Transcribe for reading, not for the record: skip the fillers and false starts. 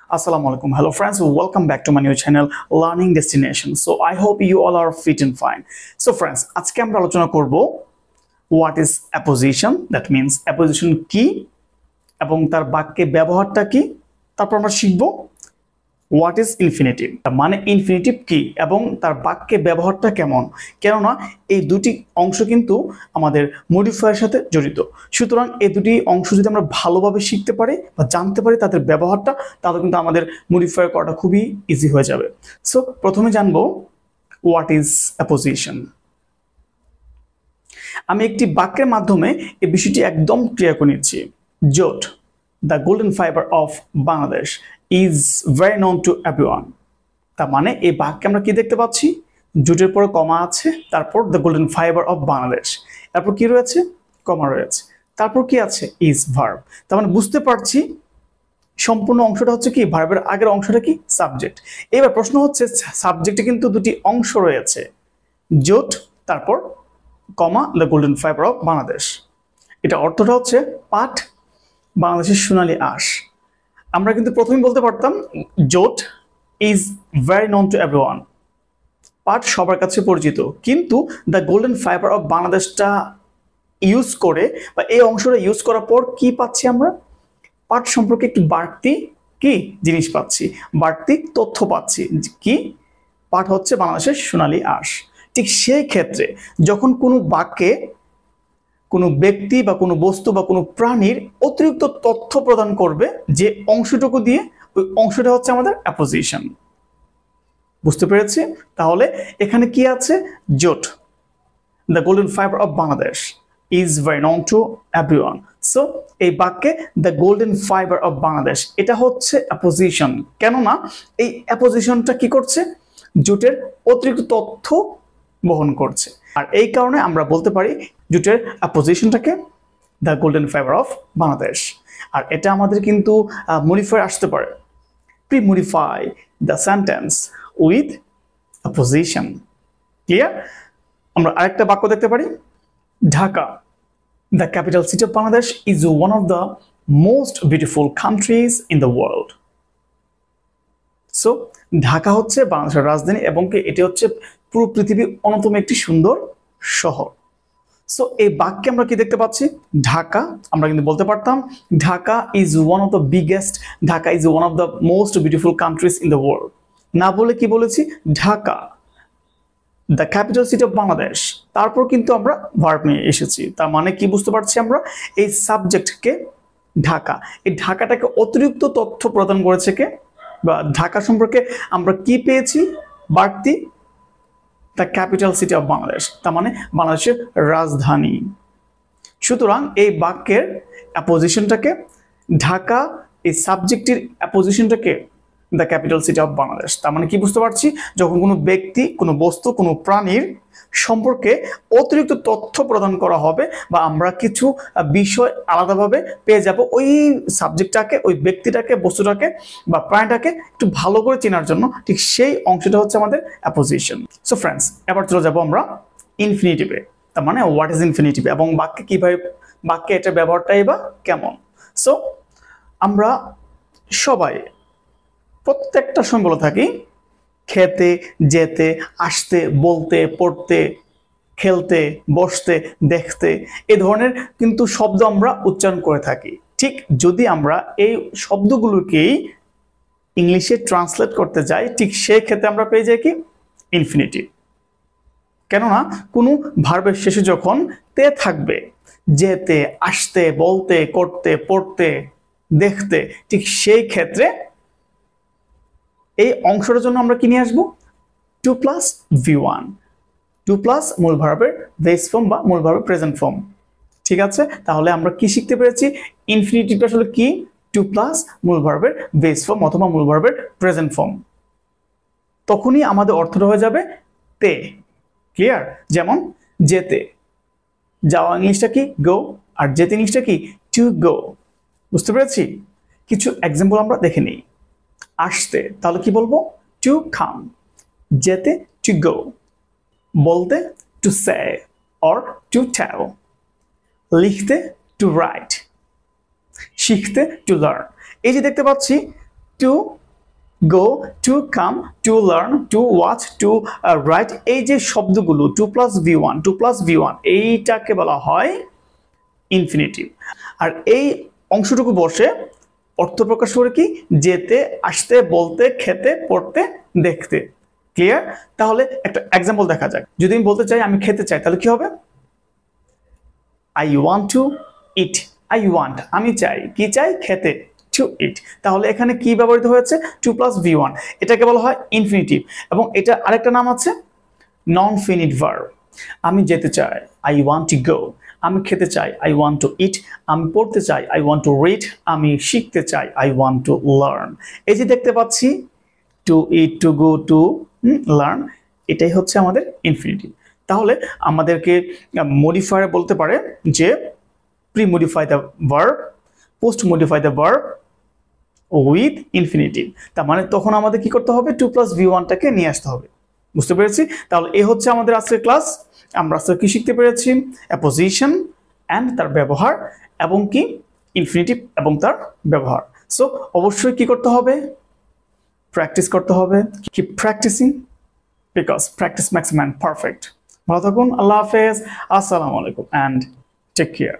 Assalamu alaikum. Hello friends, welcome back to my new channel Learning Destination. So I hope you all are fit and fine. So friends, আজকে আমরা আলোচনা করব what is apposition, that means apposition কি এবং তার বাক্যে ব্যবহারটা কি। তারপর আমরা শিখব what is infinitive, মানে ইনফিনিটিভ কি এবং তার বাক্যে ব্যবহারটা কেমন। কেননা এই দুটি অংশ কিন্তু আমাদের মডিফায়ারের সাথে জড়িত। সুতরাং এই দুটি অংশ যদি আমরা ভালোভাবে শিখতে পারি বা জানতে পারি তাদের ব্যবহারটা, তাহলে কিন্তু আমাদের মডিফায়ার করাটা খুবই ইজি হয়ে যাবে। সো প্রথমে জানবো what is apposition। আমি একটি বাক্যের মাধ্যমে এই বিষয়টি একদম ক্লিয়ার করে নিচ্ছি। জোট, the golden fiber of Bangladesh is very known to everyone। তার মানে এই বাক্যে আমরা কি দেখতে পাচ্ছি? জোটের পরে কমা আছে, তারপর the golden fiber of Bangladesh, তারপর কি রয়েছে? কমা রয়েছে, তারপর কি আছে? is verb। তার মানে বুঝতে পারছি সম্পূর্ণ অংশটা হচ্ছে কি ভার্বের আগের অংশটা কি সাবজেক্ট। এবার প্রশ্ন হচ্ছে সাবজেক্টে কিন্তু দুটি অংশ রয়েছে, জোট তারপর কমা the golden fiber of Bangladesh। এটা অর্থটা হচ্ছে পাট বাংলাদেশের সোনালী আঁশ। আমরা কিন্তু প্রথমেই বলতে পারতাম জোট is very known to everyone, পাট সবার কাছে পরিচিত, কিন্তু দ্য গোল্ডেন ফাইবার অফ বাংলাদেশটা ইউজ করে বা এই অংশটা ইউজ করার পর কি পাচ্ছি আমরা? পাট সম্পর্কে একটু বাড়তি কি জিনিস পাচ্ছি, বাড়তি তথ্য পাচ্ছি। কি? পাট হচ্ছে বাংলাদেশের সোনালী আঁশ। ঠিক সেই ক্ষেত্রে যখন কোনো বাক্যে কোনো ব্যক্তি বা কোনো বস্তু বা কোনো প্রাণীর অতিরিক্ত তথ্য প্রদান করবে যে অংশটুকু দিয়ে, ওই অংশটা হচ্ছে আমাদের অ্যাপোজিশন। বুঝতে পেরেছি? তাহলে এখানে কি আছে? জোট, the golden fibre of Bangladesh is very known to everyone. So এই বাক্যে the golden fibre of Bangladesh এটা হচ্ছে অ্যাপোজিশন। কেননা এই অ্যাপোজিশনটা কি করছে? জোটের অতিরিক্ত তথ্য বহন করছে। আর এই কারণে আমরা বলতে পারি জোটের অ্যাপোজিশনটাকে the golden fibre of Bangladesh. আর এটা আমাদের কিন্তু মডিফায়ার আসতে পারে, premodify the sentence with apposition. Clear? আমরা আরেকটা বাক্য দেখতে পারি, Dhaka, the capital city of Bangladesh is one of the most beautiful countries in the world. So Dhaka হচ্ছে বাংলাদেশের রাজধানী এবং এটি হচ্ছে পুরো পৃথিবীর অন্যতম একটি সুন্দর শহর। সো এই বাক্যে আমরা কি দেখতে পাচ্ছি? ঢাকা, আমরা কিন্তু বলতে পারতাম Dhaka is one of the biggest, Dhaka is one of the most beautiful countries in the world. না বলে কি বলেছি? Dhaka, the capital city of Bangladesh, তারপর কিন্তু আমরা ভার্ব নিয়ে এসেছি। তার মানে কি বুঝতে পারছি আমরা? এই সাবজেক্টকে ঢাকা, এই ঢাকাটাকে অতিরিক্ত তথ্য প্রদান করেছে কে? বা ঢাকা সম্পর্কে আমরা কি পেয়েছি বাড়তি? The capital city of Bangladesh, তার মানে বাংলাদেশের রাজধানী। সুতরাং এই বাক্যের অ্যাপোজিশনটাকে ঢাকা, এই সাবজেক্টের অ্যাপোজিশনটাকে the capital city of Bangladesh. তার মানে কি বুঝতে পারছি? যখন কোনো ব্যক্তি, কোনো বস্তু, কোনো প্রাণীর সম্পর্কে অতিরিক্ত তথ্য প্রদান করা হবে বা আমরা কিছু বিষয় আলাদাভাবে পেয়ে যাব, ওই সাবজেক্টটাকে, ওই ব্যক্তিটাকে, বস্তুটাকে বা প্রাণীটাকে একটু ভালো করে চেনার জন্য, ঠিক সেই অংশটা হচ্ছে আমাদের অ্যাপোজিশন। সো ফ্রেন্ডস, এবার চলে যাব আমরা ইনফিনিটিভে। তার মানে হোয়াট ইজ ইনফিনিটিভ এবং বাক্যে কিভাবে, বাক্যে এটার ব্যবহারটাই বা কেমন। সো আমরা সবাই প্রত্যেকটা সময় বলে থাকি খেতে, যেতে, আসতে, বলতে, পড়তে, খেলতে, বসতে, দেখতে, এ ধরনের কিন্তু শব্দ আমরা উচ্চারণ করে থাকি। ঠিক যদি আমরা এই শব্দগুলোকেই ইংলিশে ট্রান্সলেট করতে যাই, ঠিক সেই ক্ষেত্রে আমরা পেয়ে যাই কি? ইনফিনিটিভ। কেননা কোনো ভার্বের শেষে যখন তে থাকবে, যেতে, আসতে, বলতে, করতে, পড়তে, দেখতে, ঠিক সেই ক্ষেত্রে এই অংশটার জন্য আমরা কি নিয়ে আসবো? Two plus V1, two plus মূল ভার্বের বেস ফর্ম বা মূল ভার্বের প্রেজেন্ট ফর্ম। ঠিক আছে? তাহলে আমরা কি শিখতে পেরেছি? ইনফিনিটিভটা আসলে কি? টু প্লাস মূল ভার্বের বেস ফর্ম অথবা মূল ভার্বের প্রেজেন্ট ফর্ম। তখনই আমাদের অর্থটা হয়ে যাবে তে। ক্লিয়ার? যেমন যেতে, যাওয়া ইংলিশটা কি? গো, আর যেতে ইংলিশটা কি? To go. বুঝতে পেরেছি? কিছু এক্সাম্পল আমরা দেখে নিই। আসতে, তাহলে কি বলবো? To come. যেতে, টু গো। বলতে, to say or to tell. লিখতে, টু রাইট। শিখতে, টু লার্ন। এই যে দেখতে পাচ্ছি to go, to come, to learn, to watch, to write, এই যে শব্দগুলো 2 + v1 2 + v1 এইটাকে বলা হয় ইনফিনিটিভ। আর এই অংশটুকু বসে অর্থ প্রকাশ করে কি, যেতে, আসতে, বলতে, খেতে, পড়তে, দেখতে। ক্লিয়ার? তাহলে একটা এক্সাম্পল দেখা যাক। যদি আমি বলতে চাই আমি খেতে চাই, তাহলে কি হবে? I want to eat। I want, আমি চাই, কি চাই? খেতে, to eat। তাহলে এখানে কি ব্যবহৃত হয়েছে? 2 + v1, এটাকে বলা হয় ইনফিনিটিভ। এবং এটা আরেকটা নাম আছে নন ফিনিট ভার্ব। আমি যেতে চাই, I want to go। আমি খেতে চাই, I want to eat। আমি পড়তে চাই, I want to read। আমি শিখতে চাই, I want to learn। এই যে দেখতে পাচ্ছি to eat, to go, to learn, এটাই হচ্ছে আমাদের ইনফিনিটিভ। তাহলে আমাদেরকে মডিফায়ার বলতে পারে যে pre modify the verb, post modify the verb with infinitive. তার মানে তখন আমাদের কি করতে হবে? 2 + v1টাকে নিয়ে আসতে হবে। বুঝতে পেরেছি? তাহলে এই হচ্ছে আমাদের আজকের ক্লাস। আমরা আজকে কি শিখতে পেরেছি? অ্যাপোজিশন অ্যান্ড তার ব্যবহার, এবং কি ইনফিনিটিভ এবং তার ব্যবহার। সো অবশ্যই কি করতে হবে? প্র্যাকটিস করতে হবে। Keep practicing, because practice makes man perfect. ভালো থাকুন, আল্লাহ হাফেজ, আসসালামু আলাইকুম, অ্যান্ড টেক কেয়ার।